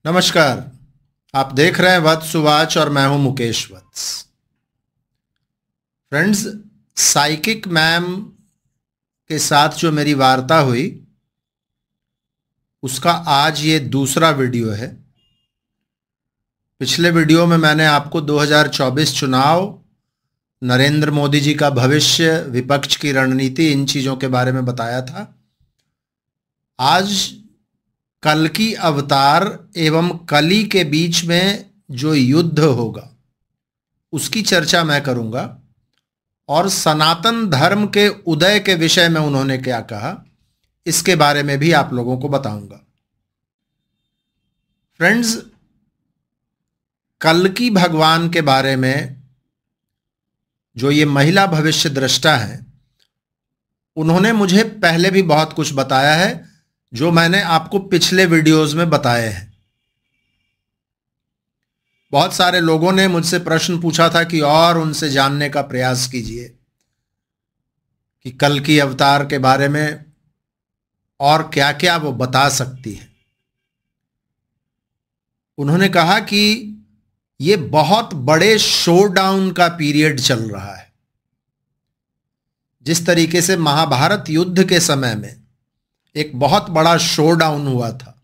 नमस्कार। आप देख रहे हैं वत्स वाच और मैं हूं मुकेश वत्स। फ्रेंड्स, साइकिक मैम के साथ जो मेरी वार्ता हुई उसका आज ये दूसरा वीडियो है। पिछले वीडियो में मैंने आपको 2024 चुनाव, नरेंद्र मोदी जी का भविष्य, विपक्ष की रणनीति, इन चीज़ों के बारे में बताया था। आज कल्कि अवतार एवं कली के बीच में जो युद्ध होगा उसकी चर्चा मैं करूंगा और सनातन धर्म के उदय के विषय में उन्होंने क्या कहा इसके बारे में भी आप लोगों को बताऊंगा। फ्रेंड्स, कल्कि भगवान के बारे में जो ये महिला भविष्य दृष्टा हैं, उन्होंने मुझे पहले भी बहुत कुछ बताया है जो मैंने आपको पिछले वीडियोस में बताए हैं। बहुत सारे लोगों ने मुझसे प्रश्न पूछा था कि और उनसे जानने का प्रयास कीजिए कि कल्कि अवतार के बारे में और क्या क्या वो बता सकती है। उन्होंने कहा कि ये बहुत बड़े शोडाउन का पीरियड चल रहा है। जिस तरीके से महाभारत युद्ध के समय में एक बहुत बड़ा शोडाउन हुआ था,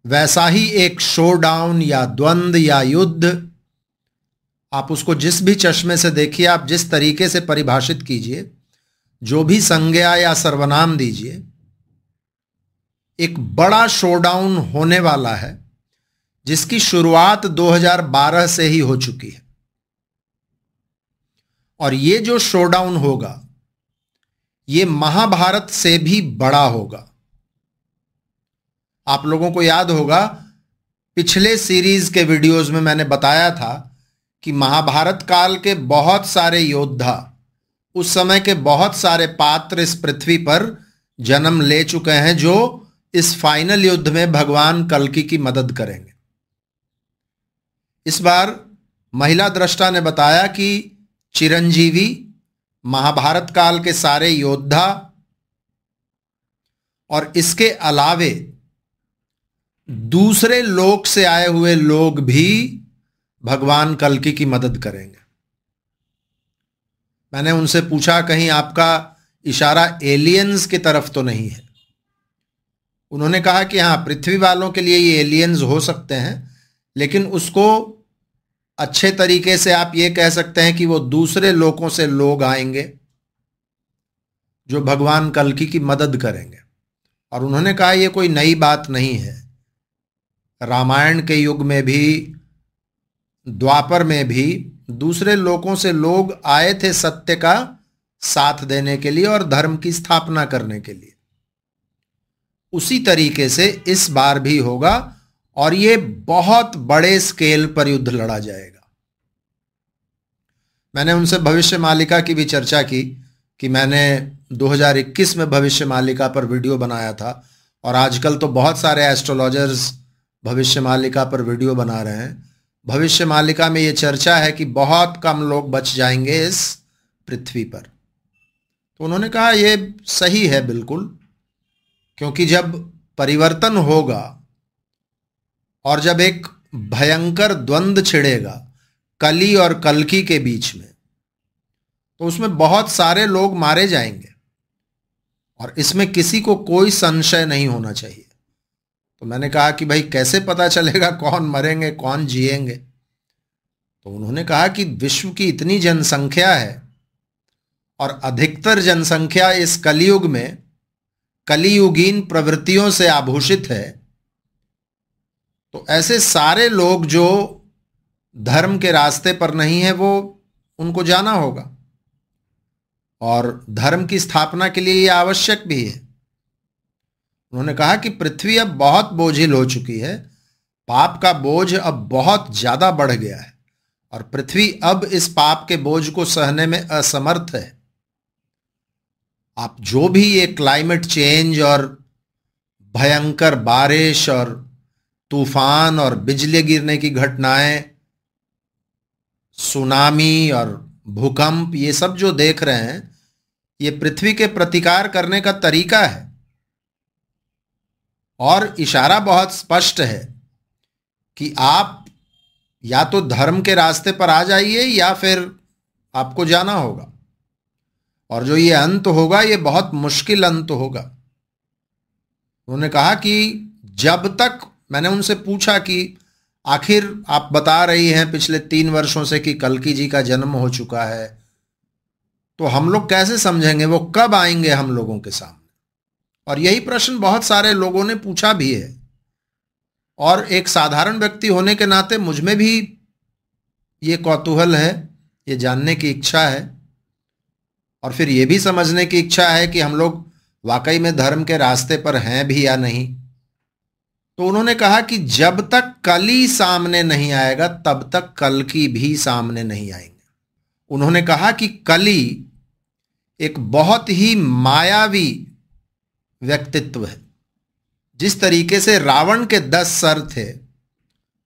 वैसा ही एक शोडाउन या द्वंद्व या युद्ध, आप उसको जिस भी चश्मे से देखिए, आप जिस तरीके से परिभाषित कीजिए, जो भी संज्ञा या सर्वनाम दीजिए, एक बड़ा शोडाउन होने वाला है जिसकी शुरुआत 2012 से ही हो चुकी है। और ये जो शोडाउन होगा ये महाभारत से भी बड़ा होगा। आप लोगों को याद होगा, पिछले सीरीज के वीडियोस में मैंने बताया था कि महाभारत काल के बहुत सारे योद्धा, उस समय के बहुत सारे पात्र इस पृथ्वी पर जन्म ले चुके हैं जो इस फाइनल युद्ध में भगवान कल्कि की मदद करेंगे। इस बार महिला दृष्टा ने बताया कि चिरंजीवी, महाभारत काल के सारे योद्धा और इसके अलावे दूसरे लोक से आए हुए लोग भी भगवान कल्कि की मदद करेंगे। मैंने उनसे पूछा, कहीं आपका इशारा एलियंस की तरफ तो नहीं है? उन्होंने कहा कि हाँ, पृथ्वी वालों के लिए ये एलियंस हो सकते हैं, लेकिन उसको अच्छे तरीके से आप ये कह सकते हैं कि वो दूसरे लोकों से लोग आएंगे जो भगवान कल्कि की मदद करेंगे। और उन्होंने कहा ये कोई नई बात नहीं है। रामायण के युग में भी, द्वापर में भी दूसरे लोकों से लोग आए थे सत्य का साथ देने के लिए और धर्म की स्थापना करने के लिए। उसी तरीके से इस बार भी होगा और ये बहुत बड़े स्केल पर युद्ध लड़ा जाएगा। मैंने उनसे भविष्य मालिका की भी चर्चा की कि मैंने 2021 में भविष्य मालिका पर वीडियो बनाया था और आजकल तो बहुत सारे एस्ट्रोलॉजर्स भविष्य मालिका पर वीडियो बना रहे हैं। भविष्य मालिका में ये चर्चा है कि बहुत कम लोग बच जाएंगे इस पृथ्वी पर। तो उन्होंने कहा ये सही है बिल्कुल, क्योंकि जब परिवर्तन होगा और जब एक भयंकर द्वंद्व छिड़ेगा कली और कल्कि के बीच में, तो उसमें बहुत सारे लोग मारे जाएंगे और इसमें किसी को कोई संशय नहीं होना चाहिए। तो मैंने कहा कि भाई कैसे पता चलेगा कौन मरेंगे कौन जिएंगे? तो उन्होंने कहा कि विश्व की इतनी जनसंख्या है और अधिकतर जनसंख्या इस कलियुग में कलियुगीन प्रवृत्तियों से आभूषित है, तो ऐसे सारे लोग जो धर्म के रास्ते पर नहीं है वो उनको जाना होगा और धर्म की स्थापना के लिए ये आवश्यक भी है। उन्होंने कहा कि पृथ्वी अब बहुत बोझिल हो चुकी है, पाप का बोझ अब बहुत ज्यादा बढ़ गया है और पृथ्वी अब इस पाप के बोझ को सहने में असमर्थ है। आप जो भी ये क्लाइमेट चेंज और भयंकर बारिश और तूफान और बिजली गिरने की घटनाएं, सुनामी और भूकंप, ये सब जो देख रहे हैं, ये पृथ्वी के प्रतिकार करने का तरीका है। और इशारा बहुत स्पष्ट है कि आप या तो धर्म के रास्ते पर आ जाइए या फिर आपको जाना होगा, और जो ये अंत होगा ये बहुत मुश्किल अंत होगा। उन्होंने कहा कि जब तक, मैंने उनसे पूछा कि आखिर आप बता रही हैं पिछले 3 वर्षों से कि कल्कि जी का जन्म हो चुका है, तो हम लोग कैसे समझेंगे, वो कब आएंगे हम लोगों के सामने? और यही प्रश्न बहुत सारे लोगों ने पूछा भी है, और एक साधारण व्यक्ति होने के नाते मुझ में भी ये कौतूहल है, ये जानने की इच्छा है, और फिर ये भी समझने की इच्छा है कि हम लोग वाकई में धर्म के रास्ते पर हैं भी या नहीं। तो उन्होंने कहा कि जब तक कली सामने नहीं आएगा तब तक कल्कि भी सामने नहीं आएंगे। उन्होंने कहा कि कली एक बहुत ही मायावी व्यक्तित्व है। जिस तरीके से रावण के 10 सर थे,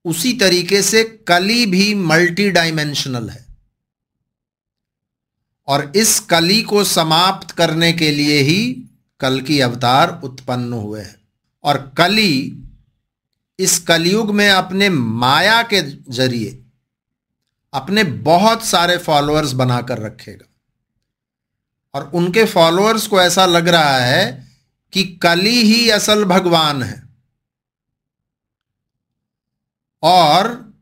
उसी तरीके से कली भी मल्टी डायमेंशनल है, और इस कली को समाप्त करने के लिए ही कल्कि अवतार उत्पन्न हुए हैं। और कली इस कलयुग में अपने माया के जरिए अपने बहुत सारे फॉलोअर्स बनाकर रखेगा, और उनके फॉलोअर्स को ऐसा लग रहा है कि कली ही असल भगवान है, और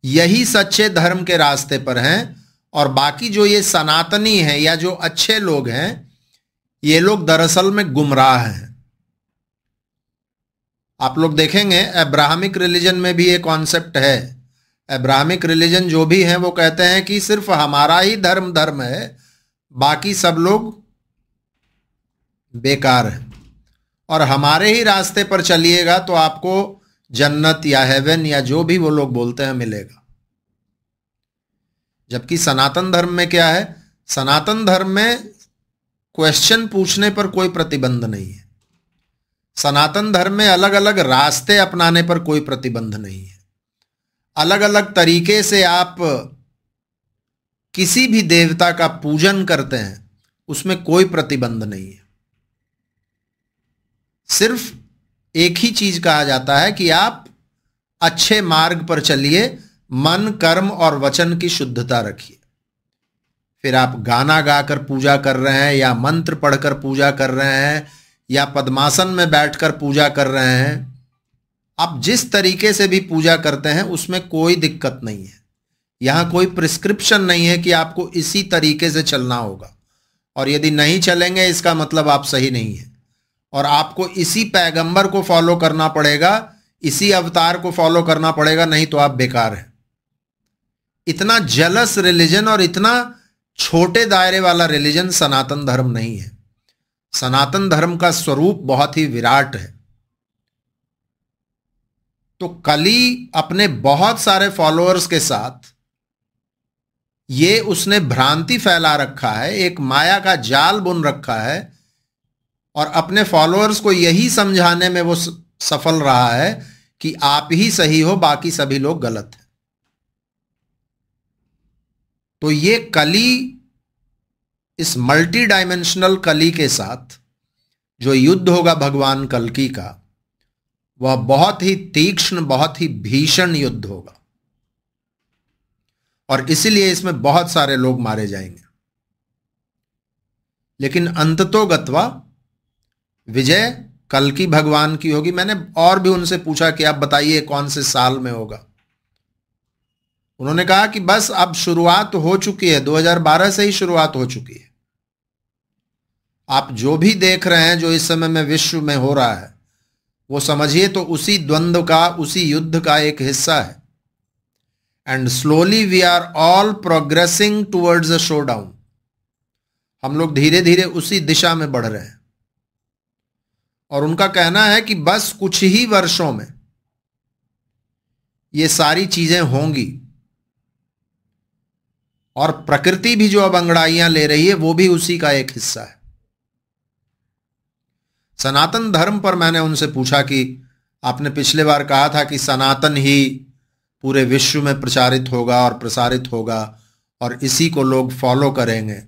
यही सच्चे धर्म के रास्ते पर हैं, और बाकी जो ये सनातनी हैं या जो अच्छे लोग हैं, ये लोग दरअसल में गुमराह हैं। आप लोग देखेंगे अब्राहमिक रिलीजन में भी ये कॉन्सेप्ट है। अब्राहमिक रिलीजन जो भी हैं वो कहते हैं कि सिर्फ हमारा ही धर्म है, बाकी सब लोग बेकार हैं, और हमारे ही रास्ते पर चलिएगा तो आपको जन्नत या हेवन या जो भी वो लोग बोलते हैं मिलेगा। जबकि सनातन धर्म में क्या है? सनातन धर्म में क्वेश्चन पूछने पर कोई प्रतिबंध नहीं है। सनातन धर्म में अलग अलग रास्ते अपनाने पर कोई प्रतिबंध नहीं है। अलग अलग तरीके से आप किसी भी देवता का पूजन करते हैं, उसमें कोई प्रतिबंध नहीं है। सिर्फ एक ही चीज कहा जाता है कि आप अच्छे मार्ग पर चलिए, मन, कर्म और वचन की शुद्धता रखिए। फिर आप गाना गाकर पूजा कर रहे हैं, या मंत्र पढ़कर पूजा कर रहे हैं, या पद्मासन में बैठकर पूजा कर रहे हैं, आप जिस तरीके से भी पूजा करते हैं उसमें कोई दिक्कत नहीं है। यहां कोई प्रिस्क्रिप्शन नहीं है कि आपको इसी तरीके से चलना होगा, और यदि नहीं चलेंगे इसका मतलब आप सही नहीं है, और आपको इसी पैगंबर को फॉलो करना पड़ेगा, इसी अवतार को फॉलो करना पड़ेगा, नहीं तो आप बेकार हैं। इतना जलस रिलीजन और इतना छोटे दायरे वाला रिलीजन सनातन धर्म नहीं है। सनातन धर्म का स्वरूप बहुत ही विराट है। तो कली अपने बहुत सारे फॉलोअर्स के साथ ये उसने भ्रांति फैला रखा है, एक माया का जाल बुन रखा है, और अपने फॉलोअर्स को यही समझाने में वो सफल रहा है कि आप ही सही हो, बाकी सभी लोग गलत हैं। तो ये कली, इस मल्टी डायमेंशनल कली के साथ जो युद्ध होगा भगवान कल्कि का, वह बहुत ही तीक्ष्ण, बहुत ही भीषण युद्ध होगा, और इसीलिए इसमें बहुत सारे लोग मारे जाएंगे। लेकिन अंततोगत्वा विजय कल्कि भगवान की होगी। मैंने और भी उनसे पूछा कि आप बताइए कौन से साल में होगा। उन्होंने कहा कि बस अब शुरुआत हो चुकी है, 2012 से ही शुरुआत हो चुकी है। आप जो भी देख रहे हैं जो इस समय में विश्व में हो रहा है, वो समझिए तो उसी द्वंद्व का, उसी युद्ध का एक हिस्सा है। And slowly we are all progressing towards a showdown. हम लोग धीरे धीरे उसी दिशा में बढ़ रहे हैं, और उनका कहना है कि बस कुछ ही वर्षों में ये सारी चीजें होंगी, और प्रकृति भी जो अब अंगड़ाइयां ले रही है वो भी उसी का एक हिस्सा है। सनातन धर्म पर मैंने उनसे पूछा कि आपने पिछले बार कहा था कि सनातन ही पूरे विश्व में प्रचारित होगा और प्रसारित होगा, और इसी को लोग फॉलो करेंगे।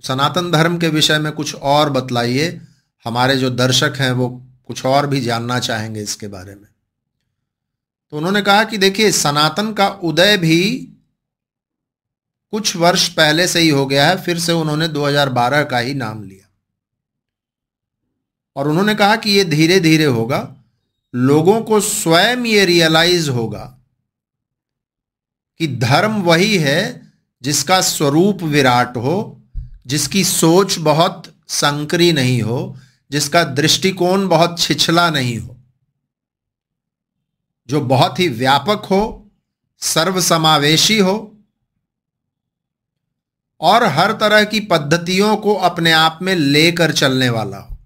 सनातन धर्म के विषय में कुछ और बतलाइए, हमारे जो दर्शक हैं वो कुछ और भी जानना चाहेंगे इसके बारे में। तो उन्होंने कहा कि देखिए, सनातन का उदय भी कुछ वर्ष पहले से ही हो गया है, फिर से उन्होंने 2012 का ही नाम लिया। और उन्होंने कहा कि ये धीरे धीरे होगा, लोगों को स्वयं ये रियलाइज होगा कि धर्म वही है जिसका स्वरूप विराट हो, जिसकी सोच बहुत संकरी नहीं हो, जिसका दृष्टिकोण बहुत छिछला नहीं हो, जो बहुत ही व्यापक हो, सर्वसमावेशी हो और हर तरह की पद्धतियों को अपने आप में लेकर चलने वाला हो।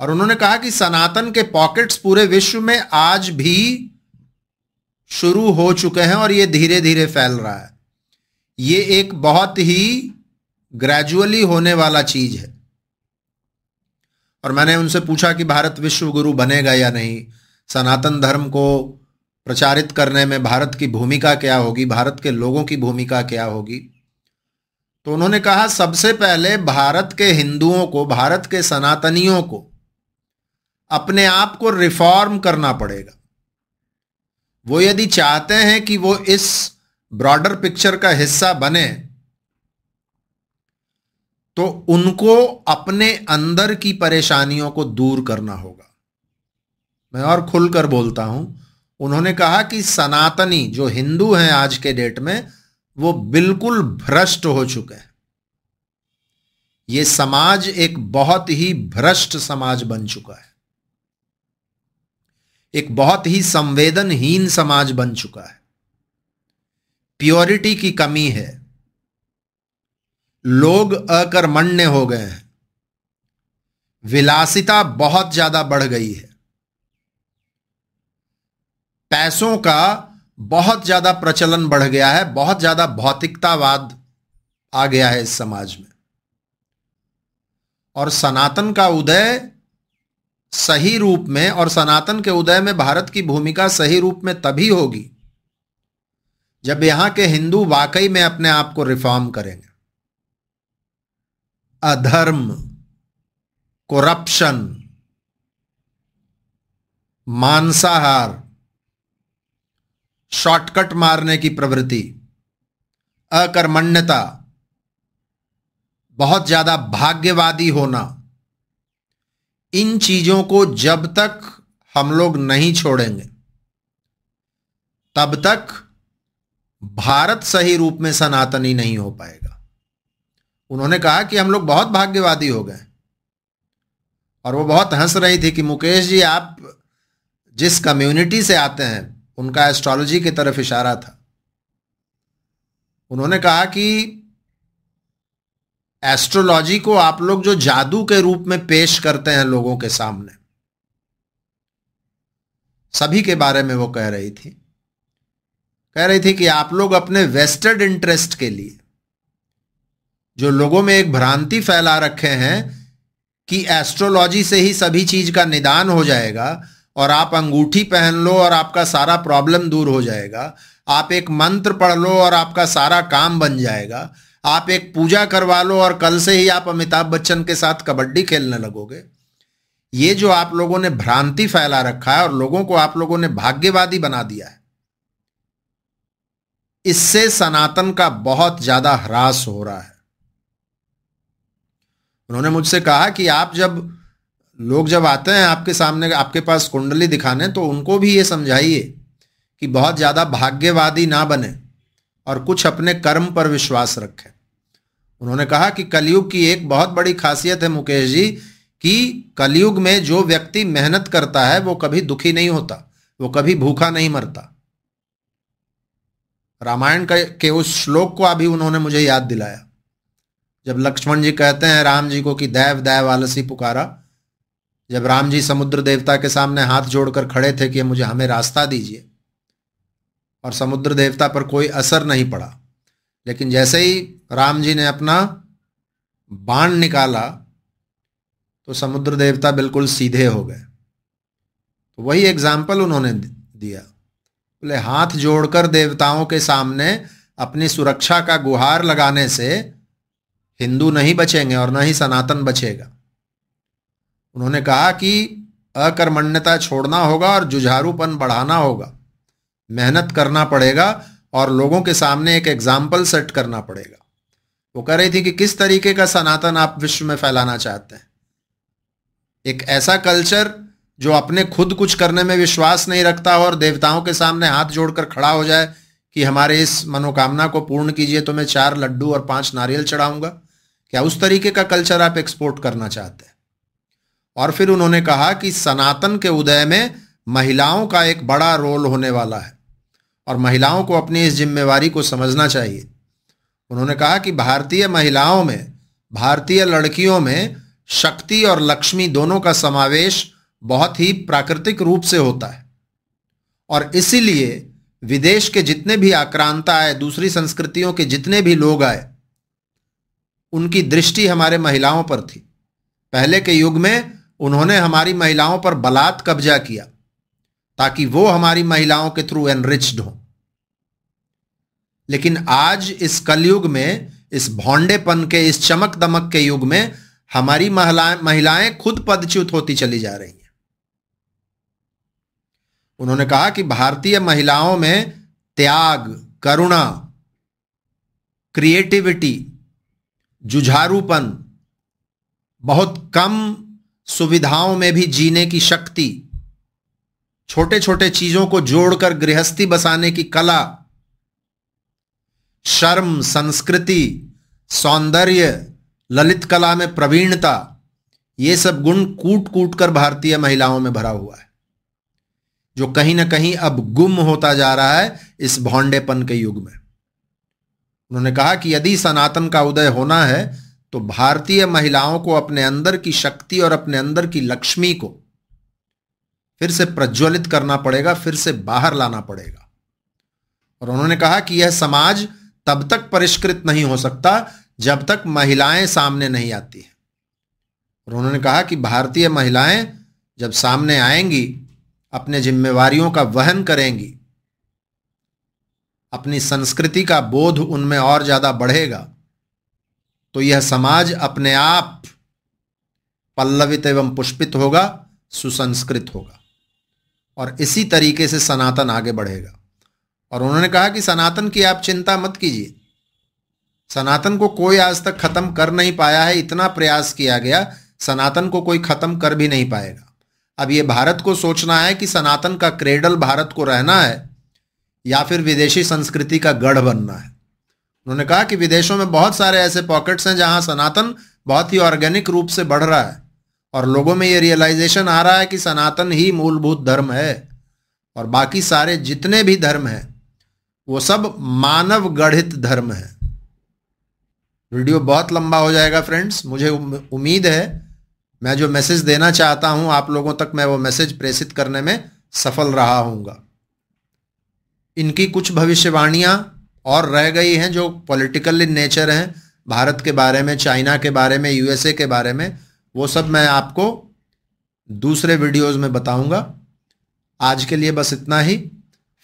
और उन्होंने कहा कि सनातन के पॉकेट्स पूरे विश्व में आज भी शुरू हो चुके हैं और ये धीरे धीरे फैल रहा है। ये एक बहुत ही ग्रेजुअली होने वाला चीज है। और मैंने उनसे पूछा कि भारत विश्व गुरु बनेगा या नहीं, सनातन धर्म को प्रचारित करने में भारत की भूमिका क्या होगी, भारत के लोगों की भूमिका क्या होगी। तो उन्होंने कहा सबसे पहले भारत के हिंदुओं को, भारत के सनातनियों को अपने आप को रिफॉर्म करना पड़ेगा। वो यदि चाहते हैं कि वो इस ब्रॉडर पिक्चर का हिस्सा बने, तो उनको अपने अंदर की परेशानियों को दूर करना होगा। मैं और खुलकर बोलता हूं, उन्होंने कहा कि सनातनी जो हिंदू हैं आज के डेट में, वो बिल्कुल भ्रष्ट हो चुके हैं। ये समाज एक बहुत ही भ्रष्ट समाज बन चुका है, एक बहुत ही संवेदनहीन समाज बन चुका है। प्योरिटी की कमी है, लोग अकर्मण्य हो गए हैं, विलासिता बहुत ज्यादा बढ़ गई है, पैसों का बहुत ज्यादा प्रचलन बढ़ गया है, बहुत ज्यादा भौतिकतावाद आ गया है इस समाज में। और सनातन का उदय सही रूप में, और सनातन के उदय में भारत की भूमिका सही रूप में तभी होगी जब यहां के हिंदू वाकई में अपने आप को रिफॉर्म करेंगे। अधर्म, करप्शन, मांसाहार, शॉर्टकट मारने की प्रवृत्ति, अकर्मण्यता, बहुत ज्यादा भाग्यवादी होना, इन चीजों को जब तक हम लोग नहीं छोड़ेंगे, तब तक भारत सही रूप में सनातनी नहीं हो पाएगा। उन्होंने कहा कि हम लोग बहुत भाग्यवादी हो गए। और वो बहुत हंस रही थी कि मुकेश जी, आप जिस कम्युनिटी से आते हैं, उनका एस्ट्रोलॉजी की तरफ इशारा था। उन्होंने कहा कि एस्ट्रोलॉजी को आप लोग जो जादू के रूप में पेश करते हैं लोगों के सामने, सभी के बारे में वो कह रही थी कि आप लोग अपने वेस्टेड इंटरेस्ट के लिए जो लोगों में एक भ्रांति फैला रखे हैं कि एस्ट्रोलॉजी से ही सभी चीज का निदान हो जाएगा और आप अंगूठी पहन लो और आपका सारा प्रॉब्लम दूर हो जाएगा, आप एक मंत्र पढ़ लो और आपका सारा काम बन जाएगा, आप एक पूजा करवा लो और कल से ही आप अमिताभ बच्चन के साथ कबड्डी खेलने लगोगे। ये जो आप लोगों ने भ्रांति फैला रखा है और लोगों को आप लोगों ने भाग्यवादी बना दिया है, इससे सनातन का बहुत ज्यादा ह्रास हो रहा है। उन्होंने मुझसे कहा कि आप लोग जब आते हैं आपके सामने, आपके पास कुंडली दिखाने, तो उनको भी ये समझाइए कि बहुत ज्यादा भाग्यवादी ना बने और कुछ अपने कर्म पर विश्वास रखें। उन्होंने कहा कि कलयुग की एक बहुत बड़ी खासियत है मुकेश जी, कि कलयुग में जो व्यक्ति मेहनत करता है वो कभी दुखी नहीं होता, वो कभी भूखा नहीं मरता। रामायण के उस श्लोक को अभी उन्होंने मुझे याद दिलाया, जब लक्ष्मण जी कहते हैं राम जी को कि दैव दैव आलसी पुकारा। जब राम जी समुद्र देवता के सामने हाथ जोड़कर खड़े थे कि हमें रास्ता दीजिए, और समुद्र देवता पर कोई असर नहीं पड़ा, लेकिन जैसे ही राम जी ने अपना बाण निकाला तो समुद्र देवता बिल्कुल सीधे हो गए। तो वही एग्जाम्पल उन्होंने दिया, बोले हाथ जोड़कर देवताओं के सामने अपनी सुरक्षा का गुहार लगाने से हिंदू नहीं बचेंगे और न ही सनातन बचेगा। उन्होंने कहा कि अकर्मण्यता छोड़ना होगा और जुझारूपन बढ़ाना होगा, मेहनत करना पड़ेगा और लोगों के सामने एक एग्जाम्पल सेट करना पड़ेगा। वो कह रही थी कि किस तरीके का सनातन आप विश्व में फैलाना चाहते हैं। एक ऐसा कल्चर जो अपने खुद कुछ करने में विश्वास नहीं रखता और देवताओं के सामने हाथ जोड़कर खड़ा हो जाए कि हमारे इस मनोकामना को पूर्ण कीजिए तो मैं 4 लड्डू और 5 नारियल चढ़ाऊंगा। क्या उस तरीके का कल्चर आप एक्सपोर्ट करना चाहते हैं? और फिर उन्होंने कहा कि सनातन के उदय में महिलाओं का एक बड़ा रोल होने वाला है और महिलाओं को अपनी इस जिम्मेवारी को समझना चाहिए। उन्होंने कहा कि भारतीय महिलाओं में, भारतीय लड़कियों में शक्ति और लक्ष्मी दोनों का समावेश बहुत ही प्राकृतिक रूप से होता है और इसीलिए विदेश के जितने भी आक्रांता आए, दूसरी संस्कृतियों के जितने भी लोग आए, उनकी दृष्टि हमारे महिलाओं पर थी। पहले के युग में उन्होंने हमारी महिलाओं पर बलात् कब्जा किया ताकि वो हमारी महिलाओं के थ्रू एनरिच्ड हो। लेकिन आज इस कलयुग में, इस भौंडेपन के, इस चमक दमक के युग में हमारी महिलाएं खुद पदच्युत होती चली जा रही हैं। उन्होंने कहा कि भारतीय महिलाओं में त्याग, करुणा, क्रिएटिविटी, जुझारूपन, बहुत कम सुविधाओं में भी जीने की शक्ति, छोटे छोटे चीजों को जोड़कर गृहस्थी बसाने की कला, शर्म, संस्कृति, सौंदर्य, ललित कला में प्रवीणता, ये सब गुण कूट कूट कर भारतीय महिलाओं में भरा हुआ है, जो कहीं ना कहीं अब गुम होता जा रहा है इस भौंडेपन के युग में। उन्होंने कहा कि यदि सनातन का उदय होना है तो भारतीय महिलाओं को अपने अंदर की शक्ति और अपने अंदर की लक्ष्मी को फिर से प्रज्वलित करना पड़ेगा, फिर से बाहर लाना पड़ेगा। और उन्होंने कहा कि यह समाज तब तक परिष्कृत नहीं हो सकता जब तक महिलाएं सामने नहीं आती हैं। और उन्होंने कहा कि भारतीय महिलाएं जब सामने आएंगी, अपने जिम्मेवारियों का वहन करेंगी, अपनी संस्कृति का बोध उनमें और ज्यादा बढ़ेगा, तो यह समाज अपने आप पल्लवित एवं पुष्पित होगा, सुसंस्कृत होगा और इसी तरीके से सनातन आगे बढ़ेगा। और उन्होंने कहा कि सनातन की आप चिंता मत कीजिए, सनातन को कोई आज तक खत्म कर नहीं पाया है। इतना प्रयास किया गया, सनातन को कोई खत्म कर भी नहीं पाएगा। अब ये भारत को सोचना है कि सनातन का क्रेडल भारत को रहना है या फिर विदेशी संस्कृति का गढ़ बनना है। उन्होंने कहा कि विदेशों में बहुत सारे ऐसे पॉकेट्स हैं जहां सनातन बहुत ही ऑर्गेनिक रूप से बढ़ रहा है और लोगों में ये रियलाइजेशन आ रहा है कि सनातन ही मूलभूत धर्म है और बाकी सारे जितने भी धर्म हैं वो सब मानव गढ़ित धर्म है। वीडियो बहुत लंबा हो जाएगा फ्रेंड्स। मुझे उम्मीद है मैं जो मैसेज देना चाहता हूं आप लोगों तक, मैं वो मैसेज प्रेषित करने में सफल रहा हूंगा। इनकी कुछ भविष्यवाणियां और रह गई हैं जो पॉलिटिकल इन नेचर हैं, भारत के बारे में, चाइना के बारे में, यूएसए के बारे में, वो सब मैं आपको दूसरे वीडियोस में बताऊंगा। आज के लिए बस इतना ही।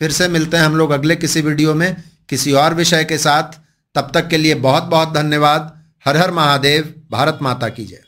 फिर से मिलते हैं हम लोग अगले किसी वीडियो में किसी और विषय के साथ। तब तक के लिए बहुत बहुत धन्यवाद। हर हर महादेव। भारत माता की जय।